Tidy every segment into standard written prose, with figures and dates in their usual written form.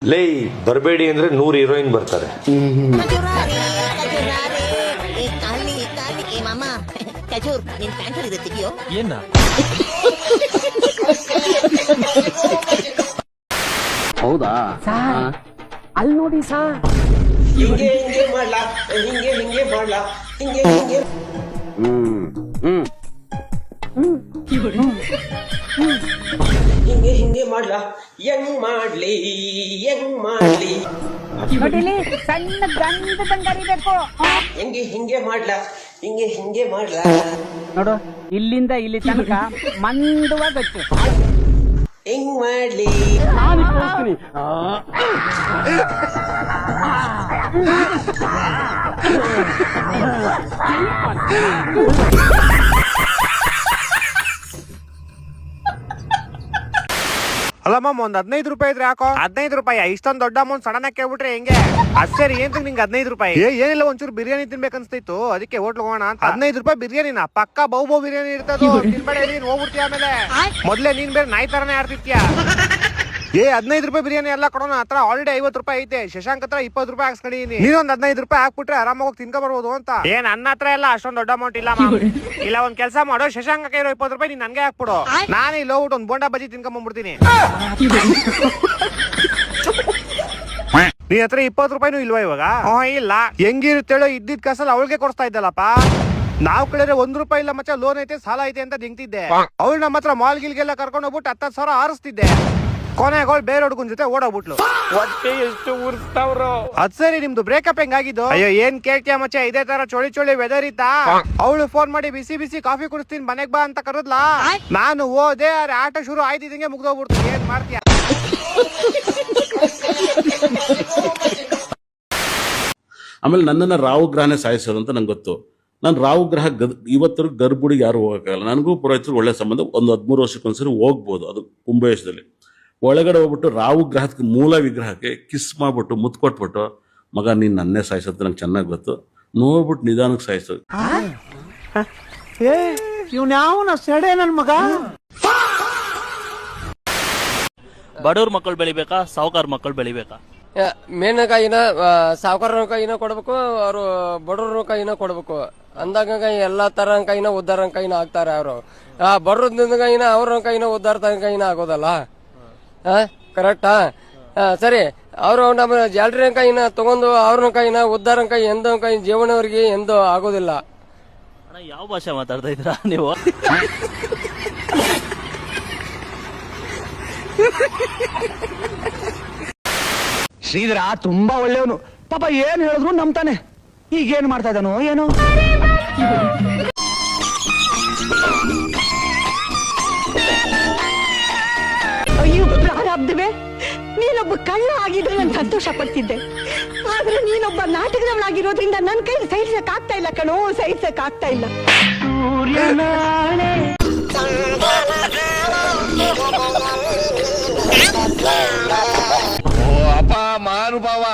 ಲೇ ಬರಬೇಡಿ ಅಂದ್ರೆ 100 ಹೀರೋಯಿನ್ ಬರ್ತಾರೆ. ಹೌದಾ ಅಲ್ಲಿ ನೋಡಿ ಸಾ ಹಿಂಗೆ ಹಿಂಗೆ ಮಾಡ್ಲಾ ಹಿಂಗೆ ಹಿಂಗೆ ಮಾಡ್ಲಾ ಹಿಂಗೆ ಹಿಂಗೆ ಹಿಂಗೆ ಹಿಂಗೆ ಮಾಡ್ಲಾ ಹೆಂಗ್ ಮಾಡ್ಲಿ ನೋಡಿಲಿ ಸಣ್ಣ ಗಂಧ ತಂಗರಿಬೇಕು. ಹೆಂಗೆ ಹಿಂಗೆ ಮಾಡ್ಲಾ ಹಿಂಗೆ ಹಿಂಗೆ ಮಾಡ್ಲಾ ನೋಡು ಇಲ್ಲಿಂದ ಇಲ್ಲಿ ತನಕ ಮಂದವಾಗತ್ತು. ಹೆಂಗ್ ಮಾಡ್ಲಿ ನಾನು ಕೇಳ್ತೀನಿ. ಅಲ್ಲಮ್ಮ ಒಂದ್ 15 ರೂಪಾಯಿ ಇದ್ರೆ ಯಾಕೋ? 15 ರೂಪಾಯಿ ಇಷ್ಟೊಂದ್ ದೊಡ್ಡ ಅಮೌಂಟ್ ಸಡನ್ ಆಗಿ ಕೇಳ್ಬಿಟ್ರೆ ಹೆಂಗೆ? ಅಷ್ಟೇ ಏನ್ ನಿಂಗೆ 15 ರೂಪಾಯಿ? ಏನಿಲ್ಲ ಒಂಚೂರು ಬಿರಿಯಾನಿ ತಿನ್ಬೇಕನ್ಸ್ತಿತ್ತು, ಅದಕ್ಕೆ ಹೋಟ್ಲ್ ಹೋಗೋಣ ಅಂತ. 15 ರೂಪಾಯಿ ಬಿರಿಯಾನಿನ ಪಕ್ಕ ಬೌ ಬಿರಿಯಾನಿ ಇರ್ತದ, ತಿನ್ಬೇಡ ನೀನ್ ಹೋಗ್ಬಿಡ್ತೀಯ. ಆಮೇಲೆ ಮೊದ್ಲೇ ನೀನ್ ಬೇರೆ ನಾಯಿ ತರನೇ ಆಡ್ತಿತ್ಯಾ. 15 ರೂಪಾಯಿ ಬಿರಿಯಾನಿ ಎಲ್ಲ ಕೊಡೋಣ. ಹತ್ರ ಆಲ್ರೆಡಿ 50 ರೂಪಾಯಿ ಐತೆ. ಶಶಾಂಕ್ ಹತ್ರ 20 ರೂಪಾಯಿ ಹಾಕ್ಸ್ಕೊಂಡಿದೀನಿ. ನೀನೊಂದ್ 15 ರೂಪಾಯಿ ಹಾಕ್ಬಿಟ್ರೆ ಆರಾಮಾಗಿ ತಿನ್ಕೊ ಬರ್ಬೋದು ಅಂತ. ನನ್ನ ಹತ್ರ ಎಲ್ಲ ಅಷ್ಟೊಂದ್ ದೊಡ್ಡ ಅಮೌಂಟ್ ಇಲ್ಲ. ಇಲ್ಲ ಒಂದ್ ಕೆಲಸ ಮಾಡು, ಶಶಾಂಕ್ ಇರೋ 20 ರೂಪಾಯಿ ನೀನ್ ನನ್ಗೆ ಹಾಕ್ಬಿಡು. ನಾನು ಇಲ್ಲಿ ಹೋಗ್ಬಿಟ್ಟು ಒಂದ್ ಬೋಂಡಾ ಬಜ್ಜಿ ತಿನ್ಕೊಂಡ್ಬಿಡ್ತೀನಿ. ನೀ ಹತ್ರ 20 ರೂಪಾಯಿನೂ ಇಲ್ವಾ ಇವಾಗ? ಇಲ್ಲ. ಹೆಂಗಿರುತ್ತೇಳೋ ಇದ್ದಿದ್ ಕಾಸಲ್ಲಿ ಅವಳಿಗೆ ಕೊಡ್ಸ್ತಾ ಇದ್ದಲ್ಲಪ್ಪ. ನಾವ್ ಕಡೆ 1 ರೂಪಾಯಿ ಇಲ್ಲ ಮಚ್ಚ, ಲೋನ್ ಐತೆ ಸಾಲ ಐತೆ ಅಂತ ದಿಂಗ್ತಿದ್ದೆ. ಅವಳು ನಮ್ಮ ಹತ್ರ ಮಾಲ್ ಗಿಲ್ಗೆಲ್ಲ ಕರ್ಕೊಂಡು ಹೋಗ್ಬಿಟ್ಟು 10,000 ಆರಿಸ್ತಿದ್ದೆ. ಕೊನೆಗೆ ಅವಳು ಬೇರೆ ಹುಡುಗನ್ ಜೊತೆ ಓಡೋಗ್ಬಿಟ್ಲು. ಹೊಟ್ಟೆ ಎಷ್ಟು ಉರ್ಸ್ತಾವ್ರು. ಅದ್ ಸರಿ, ನಿಮ್ದು ಬ್ರೇಕಪ್ ಹೆಂಗಾಗಿದ್ದು? ಅಯ್ಯೋ ಏನ್ ಕೇಳ್ತೀಯ ಮಚ್ಚ, ಇದೇ ತರ ಚೋಳಿ ಚೋಳಿ ವೆದರ್ ಇತ್ತಾ? ಅವಳು ಫೋನ್ ಮಾಡಿ ಬಿಸಿ ಬಿಸಿ ಕಾಫಿ ಕುಡಿಸ್ತೀನಿ ಮನೆಗ್ ಬಾ ಅಂತ ಕರೆದ್ಲಾ. ನಾನು ಹೋದೆ, ಆಟ ಶುರು ಆಯ್ತಿದಂಗೆ ಮುಗ್ದೋಗ್ಬಿಡ್ತು. ಏನ್ ಮಾಡ್ತೀಯ? ಆಮೇಲೆ ನನ್ನನ್ನು ರಾಹು ಗ್ರಹನೇ ಸಾಯಿಸೋದು ಅಂತ ನಂಗೆ ಗೊತ್ತು. ನಾನು ರಾಹು ಗ್ರಹ ಇವತ್ತರೆಗೂ ಗರ್ಭುಡಿಗೆ ಯಾರು ಹೋಗೋಕ್ಕಾಗಲ್ಲ. ನನಗೂ ಪುರೋಹಿತರು ಒಳ್ಳೆ ಸಂಬಂಧ. ಒಂದು 13 ವರ್ಷಕ್ಕೊಂದ್ಸರಿ ಹೋಗ್ಬೋದು. ಅದು ಕುಂಭವೇಶದಲ್ಲಿ ಒಳಗಡೆ ಹೋಗ್ಬಿಟ್ಟು ರಾಹು ಗ್ರಹಕ್ಕೆ ಮೂಲ ವಿಗ್ರಹಕ್ಕೆ ಕಿಸ್ ಮಾಡ್ಬಿಟ್ಟು ಮುತ್ತು ಕೊಟ್ಬಿಟ್ಟು, ಮಗ ನೀನು ನನ್ನೇ ಸಾಯಿಸೋದು ನಂಗೆ ಚೆನ್ನಾಗಿ ಗೊತ್ತು, ನೋಡ್ಬಿಟ್ಟು ನಿಧಾನಕ್ಕೆ ಸಾಯಿಸೋದು. ಇವ್ನ್ಯಾವನ ಸೆಡೆ ನನ್ ಮಗ? ಬಡವ್ರ ಮಕ್ಕಳು ಬೆಳಿಬೇಕಾ ಸಾವುಕಾರ ಮಕ್ಕಳು ಬೆಳಿಬೇಕಾ? ಮೇನ್ ಕೈನ ಸಾವುಕಾರ ಕೈನ ಕೊಡ್ಬೇಕು, ಅವರು ಬಡವ್ರ ಕೈನ ಕೊಡ್ಬೇಕು. ಅಂದಾಗ ಎಲ್ಲಾ ತರ ಕೈನ ಉದ್ದಾರ ಕೈನ ಆಗ್ತಾರೆ. ಅವರು ಬಡ್ರದ ಕೈನ ಅವ್ರ ಕೈನ ಉದ್ದಾರ ಕೈನ ಆಗೋದಲ್ಲ. ಕರೆಕ್ಟಾ? ಸರಿ, ಅವರು ನಮ್ಮ ಜಾಲ್ರಿ ಕೈನ ತಗೊಂಡು ಅವ್ರ ಕೈನ ಉದ್ದಾರ ಕೈ ಎಂದೋ ಕೈ ಜೀವನವ್ರಿಗೆ ಎಂದೋ ಆಗೋದಿಲ್ಲ. ಅಣ್ಣ ಯಾವ ಭಾಷೆ ಮಾತಾಡ್ತಾ ಇದ್ದೀರಾ ನೀವು? ಶ್ರೀಧರ ತುಂಬಾ ಒಳ್ಳೆಯವನು ಪಾಪ, ಏನ್ ಹೇಳಿದ್ರು ನಂಬ್ತಾನೆ. ಈಗೇನ್ ಮಾಡ್ತಾ ಇದ್ದಾನೋ ಏನೋ. ಅಯ್ಯೋ ಪ್ರಾರಬ್ಧವೇ, ನೀನೊಬ್ಬ ಕಳ್ಳ ಆಗಿದ್ರೆ ನಾನು ಸಂತೋಷ ಪಡ್ತಿದ್ದೆ. ಆದ್ರೆ ನೀನೊಬ್ಬ ನಾಟಕದವನಾಗಿರೋದ್ರಿಂದ ನನ್ನ ಕೈ ಸಹಿಸಕ್ ಆಗ್ತಾ ಇಲ್ಲ ಕಣೋ, ಸಹಿಸಕ್ ಆಗ್ತಾ ಇಲ್ಲ. ಅಪ್ಪ ಮಹಾನುಭಾವ,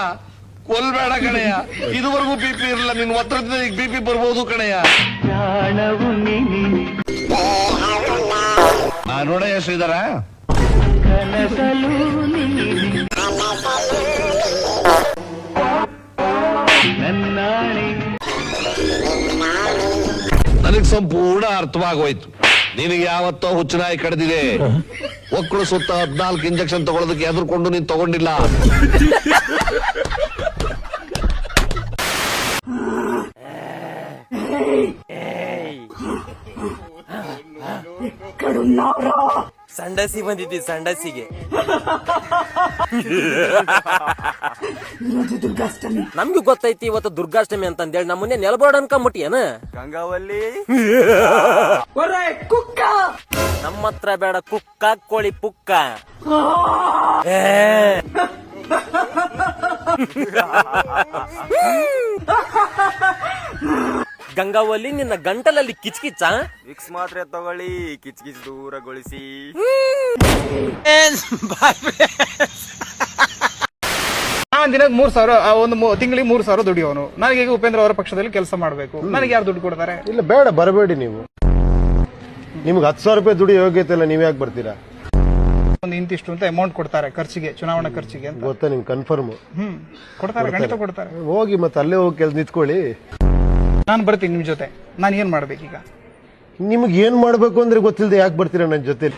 ಕೊಲ್ಬೇಡ ಕಣಯ್ಯ. ಇದುವರೆಗೂ ಬಿಪಿ ಇರಲಿಲ್ಲ, ನಿನ್ ಒತ್ತಡದಿಂದ ಈಗ ಬಿಪಿ ಬರ್ಬೋದು ಕಣಯ್ಯ. ನೋಡಯ್ಯ ಶ್ರೀಧರ, ನನಗ್ ಸಂಪೂರ್ಣ ಅರ್ಥವಾಗೋಯ್ತು. ನಿನಗೆ ಯಾವತ್ತೋ ಹುಚ್ಚನಾಯಿ ಕಡ್ದಿದೆ. ಒಕ್ಕಳು ಸುತ್ತ 14 ಇಂಜೆಕ್ಷನ್ ತಗೊಳ್ಳೋದಕ್ಕೆ ಎದುರ್ಕೊಂಡು ನೀನ್ ತಗೊಂಡಿಲ್ಲ. ಸಂಡಸಿ ಬಂದಿದ್ದಿ ಸಂಡಸಿಗೆ. ನಮ್ಗೂ ಗೊತ್ತೈತಿ ಇವತ್ತು ದುರ್ಗಾಷ್ಟಮಿ ಅಂತಂದೇಳಿ ನಮ್ಮನ್ನೇ ನೆಲಬೋರ್ಡ್ ಅನ್ಕೊಂಬಿಟ್ಟಿಯೇನ? ಗಂಗಾವಲ್ಲಿ ಕುಕ್ಕ ನಮ್ಮ ಹತ್ರ ಬೇಡ, ಕುಕ್ಕ ಕೋಳಿ ಪುಕ್ಕ. ಗಂಗಾವಲ್ಲಿ ನಿನ್ನ ಗಂಟಲಲ್ಲಿ ಕಿಚ್ಕಿಚ್ಚ. ವಿಕ್ಸ್ ಮಾತ್ರೆ ತಗೊಳ್ಳಿ, ಕಿಚ್ ಕಿಚ್ ದೂರಗೊಳಿಸಿ. ನಾನು ದಿನಕ್ಕೆ 3,000, ಒಂದು ತಿಂಗಳಿಗೆ 3,000 ದುಡಿಯೋನು. ನನಗೆ ಉಪೇಂದ್ರ ಅವರ ಪಕ್ಷದಲ್ಲಿ ಕೆಲಸ ಮಾಡಬೇಕು. ನನಗೆ ಯಾರು ದುಡ್ಡು ಕೊಡ್ತಾರೆ? ಇಲ್ಲ ಬೇಡ, ಬರಬೇಡಿ ನೀವು. ನಿಮ್ಗೆ 10,000 ರೂಪಾಯಿ ದುಡಿ ಯೋಗ್ಯತೆ ಇಲ್ಲ, ನೀವ್ ಯಾಕೆ ಬರ್ತೀರಾ? ಒಂದು ಇಂತಿಷ್ಟು ಅಂತ ಅಮೌಂಟ್ ಕೊಡ್ತಾರೆ ಖರ್ಚಿಗೆ, ಚುನಾವಣಾ ಖರ್ಚಿಗೆ ಅಂತ. ಗೊತ್ತಾ ನಿಮ್ಗೆ ಕನ್ಫರ್ಮ್? ಕೊಡ್ತಾರೆ, ಖಂಡಿತ ಕೊಡ್ತಾರೆ. ಹೋಗಿ ಮತ್ತೆ ಅಲ್ಲೇ ಹೋಗಿ ಕೆಲಸ ನಿಂತ್ಕೊಳ್ಳಿ. ನಾನು ಬರ್ತೀನಿ ನಿಮ್ ಜೊತೆ. ನಾನು ಏನ್ ಮಾಡ್ಬೇಕೀಗ? ನಿಮ್ಗೆ ಏನ್ ಮಾಡ್ಬೇಕು ಅಂದ್ರೆ ಗೊತ್ತಿಲ್ಲದೆ ಯಾಕೆ ಬರ್ತೀರಾ ನನ್ನ ಜೊತೆ?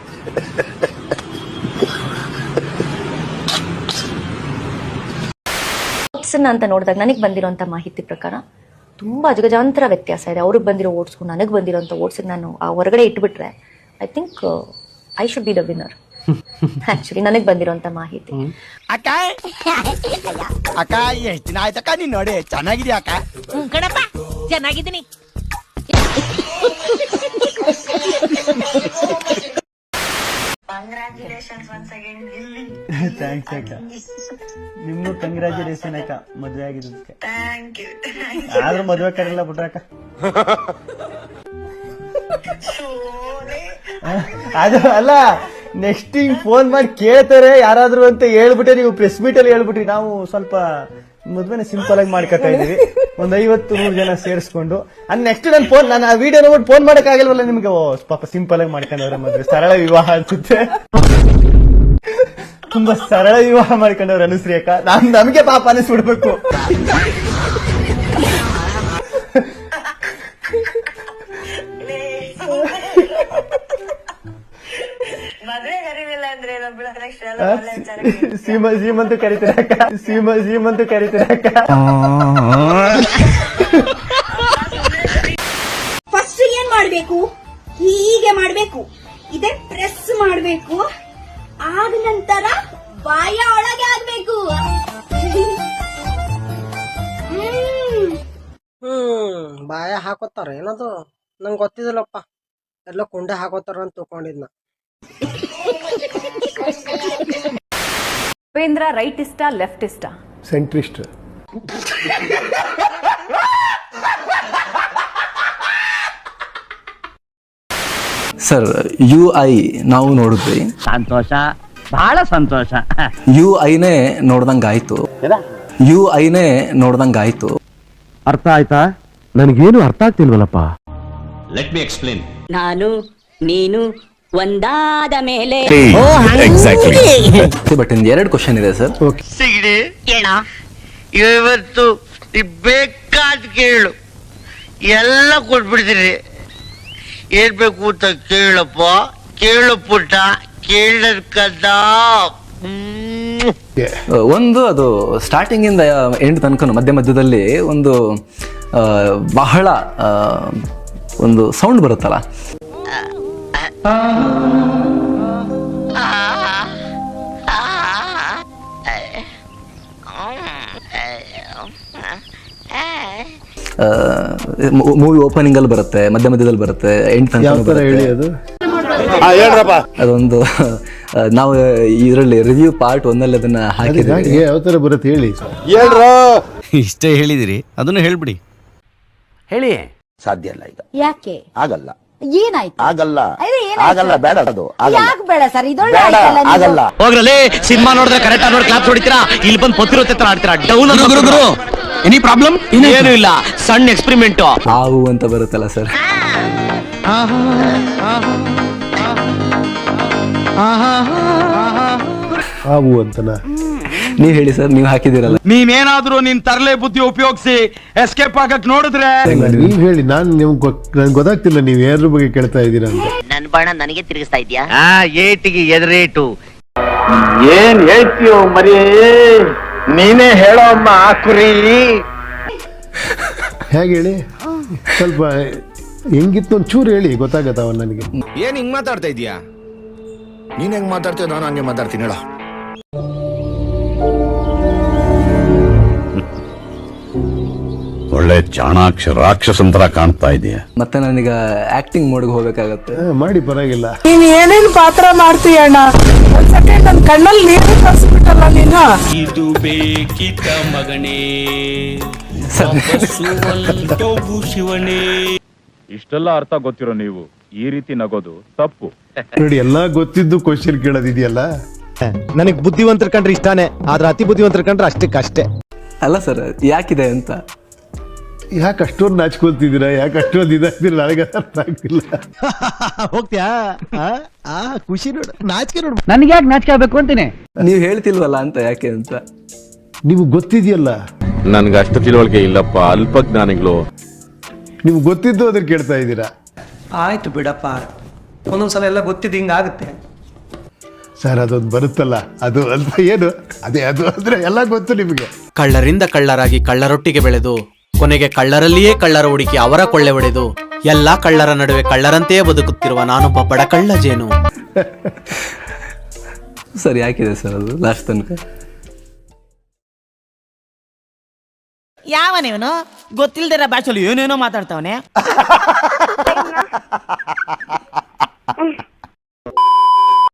ಅಂತ ನೋಡಿದಾಗ ನನಗೆ ಬಂದಿರೋಂಥ ಮಾಹಿತಿ ಪ್ರಕಾರ ತುಂಬಾ ಅಜಗಜಾಂತರ ವ್ಯತ್ಯಾಸ ಇದೆ. ಅವ್ರಿಗೆ ಬಂದಿರೋ ಓಟ್ಸ್ಗೂ ನನಗೆ ಬಂದಿರೋಂಥ ಓಟ್ಸ್ಗೆ ನಾನು ಆ ಹೊರಗಡೆ ಇಟ್ಬಿಟ್ರೆ I think I should be the winner. Actually ನನಗೆ ಬಂದಿರೋಂಥ ಮಾಹಿತಿ. ಅಕ್ಕ ಅಕ್ಕ ಎಷ್ಟು ದಿನ ಆಯ್ತಕ್ಕ ನೀನ್ ನೋಡಿ, ಚೆನ್ನಾಗಿದ್ಯಾ ಅಕ್ಕ? ಕಣಪ್ಪ ಚೆನ್ನಾಗಿದ್ದೀನಿ. ಥ್ಯಾಂಕ್ಸ್ ಅಕ್ಕ. ನಿಮ್ಗೂ ಕಂಗ್ರಾಚುಲೇಷನ್ ಅಕ್ಕ, ಮದ್ವೆ ಆಗಿದ್ದಕ್ಕೆ. ಆದ್ರೂ ಮದ್ವೆ ಕರೆಲ್ಲ ಬಿಟ್ರಕ್ಕ. ಅದು ಅಲ್ಲ, ನೆಕ್ಸ್ಟ್ ಹಿಂಗ್ ಫೋನ್ ಮಾಡಿ ಕೇಳ್ತಾರೆ ಯಾರಾದ್ರೂ ಅಂತ ಹೇಳ್ಬಿಟ್ಟೆ ನೀವು ಪ್ರೆಸ್ ಮೀಟ್ ಅಲ್ಲಿ ಹೇಳ್ಬಿಟ್ರಿ. ನಾವು ಸ್ವಲ್ಪ ಮದ್ವೆನ ಸಿಂಪಲ್ ಆಗಿ ಮಾಡ್ಕೊತಾ ಇದೀವಿ, ಒಂದ್ 50-100 ಜನ ಸೇರಿಸ್ಕೊಂಡು. ನೆಕ್ಸ್ಟ್ ನಾನು ಆ ವಿಡಿಯೋ ನೋಡ್ಬಿಟ್ಟು ಫೋನ್ ಮಾಡಕ್ ಆಗಿಲ್ವಲ್ಲ ನಿಮ್ಗೆ. ಪಾಪ ಸಿಂಪಲ್ ಆಗಿ ಮಾಡ್ಕೊಂಡವ್ರೆ ಮದ್ವೆ, ಸರಳ ವಿವಾಹ ಅನ್ಸುತ್ತೆ. ತುಂಬಾ ಸರಳ ವಿವಾಹ ಮಾಡ್ಕೊಂಡವ್ರೆ ಅನುಶ್ರೀ ಅಕ್ಕ. ನಮ್ಗೆ ಪಾಪ ಅನಿಸ್ಬಿಡ್ಬೇಕು. ಸೀಮಂತು ಕರಿತೀರ ಅಕ್ಕ, ಸೀಮಂತು ಕರಿತೀರ ಅಕ್ಕ. ಫಸ್ಟ್ ಏನ್ ಮಾಡ್ಬೇಕು? ಹೀಗೆ ಮಾಡ್ಬೇಕು, ಇದೇ ಪ್ರೆಸ್ ಮಾಡ್ಬೇಕು. ಆದ ನಂತರ ಬಾಯ ಒಳಗೆ ಆಗ್ಬೇಕು. ಬಾಯ ಹಾಕೋತಾರ ಏನದು ನಂಗೆ ಗೊತ್ತಿದಿಲ್ಲಪ್ಪ. ಎಲ್ಲ ಕೊಂಡೆ ಹಾಕೋತಾರ ಅಂತ ತಿಳ್ಕೊಂಡಿದ್ನ. ಉಪೇಂದ್ರ ರೈಟ್ ಇಸ್ಟಾ ಲೆಫ್ಟ್ ಇಸ್ಟಾ? ಸೆಂಟ್ರಿಸ್ಟ್. ಸರ್ UI ನಾವು ನೋಡಿದ್ವಿ. ಸಂತೋಷ, ಬಹಳ ಸಂತೋಷ. UIನೇ ನೋಡ್ದಂಗಾಯ್ತು. UIನೇ ನೋಡ್ದಂಗಾಯ್ತು. ಅರ್ಥ ಆಯ್ತಾ? ನನಗೇನು ಅರ್ಥ ಆಗ್ತಿಲ್ವಲ್ಲಪ್ಪ. Let me explain. ನಾನು ನೀನು ಒಂದಾದ ಮೇಲೆ ಬಟ್ ಇನ್ 2 ಕ್ವಶನ್ ಇದೆ ಸರ್. ಸಿಗಡಿ ಇವತ್ತು ಬೇಕಾದ ಕೇಳು, ಎಲ್ಲ ಕೊಟ್ಬಿಡ್ತೀನಿ. ಏನ್ ಬೇಕು ಅಂತ ಕೇಳಪ್ಪ, ಕೇಳು ಪುಟ್ಟ, ಕೇಳಕ್ಕದ. ಒಂದು ಅದು ಸ್ಟಾರ್ಟಿಂಗ್ ಇಂದ ಎಂಡ್ ತನಕ ಮಧ್ಯದಲ್ಲಿ ಒಂದು ಬಹಳ ಒಂದು ಸೌಂಡ್ ಬರುತ್ತಲ್ಲ, ಮೂವಿ ಓಪನಿಂಗ್ ಅಲ್ಲಿ ಬರುತ್ತೆ, ಮಧ್ಯದಲ್ಲಿ ಬರುತ್ತೆ, ಎಂಡ್ ತನಕ ಹೇಳಿ ಅದು. ಅದೊಂದು ನಾವು ಇದರಲ್ಲಿ ರಿವ್ಯೂ ಪಾರ್ಟ್ 1 ಅಲ್ಲಿ ಅದನ್ನ ಹಾಕಿದ್ವಿ. ಯಾವ ತರ ಬರುತ್ತೆ ಹೇಳಿ. ಇಷ್ಟೇ ಹೇಳಿದಿರಿ, ಅದನ್ನು ಹೇಳ್ಬಿಡಿ. ಹೇಳಿ. ಸಾಧ್ಯ ಇಲ್ಲ ಈಗ. ಯಾಕೆ ಆಗಲ್ಲ. ಏನಾಯ್ತು? ಆಗಲ್ಲ. ಆಗಲ್ಲ, ಬೇಡ ಅದು. ಯಾಕೆ ಬೇಡ ಸರ್? ಇದೊಳ್ಳೆ ಆಗಲ್ಲ. ಹೋಗ್ರಲ್ಲಿ ಸಿನಿಮಾ ನೋಡಿದ್ರೆ ಕರೆಕ್ಟ್ ಆಗಿ ಕ್ಲಾಪ್ ಹೊಡಿತೀರಾ, ಇಲ್ಲಿ ಬಂದು ಪೊತ್ತಿರುತ್ತೆ ತರ ಆಡ್ತೀರಾ. Down any problem? ಏನು ಇಲ್ಲ, ಸಣ್ಣ ಎಕ್ಸ್ಪೆರಿಮೆಂಟ್. ಆವು ಅಂತ ಬರುತ್ತಲ್ಲ ಸರ್. ಆವು ಅಂತನ ನೀವ್ ಹೇಳಿ ಸರ್, ನೀವ್ ಹಾಕಿದಿರಲ್ಲ. ನೀವೇನಾದ್ರೂ ನಿನ್ ತರಲೆ ಬುದ್ಧಿ ಉಪಯೋಗಿಸಿ ಎಸ್ಕೇಪ್ ಆಗಕ್ ನೋಡಿದ್ರೆ ನೀವ್ ಹೇಳಿ. ನನ್ಗೆ ಗೊತ್ತಾಗ್ತಿಲ್ಲ ನೀವ್ ಯಾರ ಬಗ್ಗೆ ಕೇಳ್ತಾ ಇದ್ದೀರಾ ಅಂತ. ನನ್ ಬಾಣ ನನಗೆ ತಿರುಗಿಸ್ತಾ ಇದ್ಯಾ? ಏಟಿಗೆ ಎದುರೇಟು. ಏನ್ ಹೇಳ್ತೀಯೋ ಮರಿ, ನೀನೇ ಹೇಳೋ ಅಮ್ಮ ಕುರಿ. ಹೇಗೆ ಹೇಳಿ, ಸ್ವಲ್ಪ ಹೆಂಗಿತ್ತು ಒಂಚೂರು ಹೇಳಿ, ಗೊತ್ತಾಗತ್ತವ ನನಗೆ. ಏನ್ ಹಿಂಗ್ ಮಾತಾಡ್ತಾ ಇದೀಯಾ? ನೀನ್ ಹೆಂಗ್ ಮಾತಾಡ್ತೀಯ, ನಾನು ಹಂಗೆ ಮಾತಾಡ್ತೀನಿ ಹೇಳ. ಒಳ್ಳೆ ಚಾಣಾಕ್ಷ ರಾಕ್ಷಸಂತರ ಕಾಣ್ತಾ ಇದೆಯಾ. ಮತ್ತೆ ನನಗ ಆಕ್ಟಿಂಗ್ ಮೋಡ್ಗೆ ಹೋಗ್ಬೇಕಾಗತ್ತೆ. ಮಾಡಿ ಪರವಾಗಿಲ್ಲ. ನೀನ್ ಏನೇನು ಪಾತ್ರ ಮಾಡ್ತೀಯ ಅಣ್ಣ? ಒಂದ್ ಸೆಕೆಂಡ್ ನನ್ ಕಣ್ಣಲ್ಲಿ ನೀರು ತರಿಸ್ಬಿಟ್ಟಲ್ಲ ನೀನು. ಇದು ಬೇಕಿತ ಮಗನೇ, ಶಿವನೇ. ಇಷ್ಟೆಲ್ಲ ಅರ್ಥ ಗೊತ್ತಿರೋ ನೀವು ಈ ರೀತಿ ನಗೋದು ತಪ್ಪು. ನೋಡಿ, ಎಲ್ಲಾ ಗೊತ್ತಿದ್ದು ಕ್ವಶನ್ ಕೇಳೋದಿದೆಯಲ್ಲ. ನನಗ್ ಬುದ್ಧಿವಂತರ ಕಂಡ್ರೆ ಇಷ್ಟಾನೆ, ಆದ್ರೆ ಅತಿ ಬುದ್ಧಿವಂತರ ಕಂಡ್ರೆ ಅಷ್ಟಕ್ಕಷ್ಟೇ. ಅಲ್ಲ ಸರ್, ಯಾಕಿದೆ ಅಂತ ಯಾಕೆ ಅಷ್ಟೊಂದು ನಾಚ್ಕೊಳ್ತಿದ್ದೀರಾ, ಯಾಕೆ ಅಷ್ಟೊಂದು ಇದಾಗ್ತೀರ, ನನಗೆ ಅರ್ಥ ಆಗ್ತಿಲ್ಲ. ಹೋಗ್ತೀಯಾ ಖುಷಿ ನೋಡು, ನಾಚಿಕೆ ನೋಡು. ನನ್ಗೆ ಯಾಕೆ ನಾಚಿಕೆ ಆಗ್ಬೇಕು ಅಂತೀನಿ. ನೀವ್ ಹೇಳ್ತಿಲ್ವಲ್ಲ ಅಂತ ಯಾಕೆ ಅಂತ ನಿಮ್ಗೆ ಗೊತ್ತಿದೆಯಲ್ಲ, ನನ್ಗೆ ಅಷ್ಟು ತಿಳುವಳಿಕೆ ಇಲ್ಲಪ್ಪ, ಅಲ್ಪ ಜ್ಞಾನಿಗಳು. ನಿಮ್ಗೆ ಗೊತ್ತಿದ್ದು ಅದ್ರ ಕೇಳ್ತಾ ಇದ್ದೀರಾ. ಆಯ್ತು ಬಿಡಪ್ಪ, ಒಂದೊಂದ್ಸಲ ಎಲ್ಲ ಗೊತ್ತಿದ್ದು ಹಿಂಗಾಗುತ್ತೆ. ಸರ್ ಅದೊಂದು ಬರುತ್ತಲ್ಲ, ಅದು ಅಂತ ಏನು ಅದೇ, ಅದು ಅಂದ್ರೆ ಎಲ್ಲ ಗೊತ್ತು ನಿಮಗೆ. ಕಳ್ಳರಿಂದ ಕಳ್ಳರಾಗಿ ಕಳ್ಳರೊಟ್ಟಿಗೆ ಬೆಳೆದು ಕೊನೆಗೆ ಕಳ್ಳರಲ್ಲಿಯೇ ಕಳ್ಳರ ಹುಡುಕಿ ಅವರ ಕೊಳ್ಳೆ ಹೊಡೆದು ಎಲ್ಲಾ ಕಳ್ಳರ ನಡುವೆ ಕಳ್ಳರಂತೆಯೇ ಬದುಕುತ್ತಿರುವ ನಾನೊಬ್ಬ ಬಡ ಕಳ್ಳ ಜೇನು. ಸರಿ ಯಾಕಿದೆ ಸರ್ ಅದು ಲಾಸ್ಟ್ ತನಕ? ಯಾವನೇವನು ಗೊತ್ತಿಲ್ದಿರ ಭಾಷೆಯಲ್ಲಿ ಏನೇನೋ ಮಾತಾಡ್ತಾವನೆ.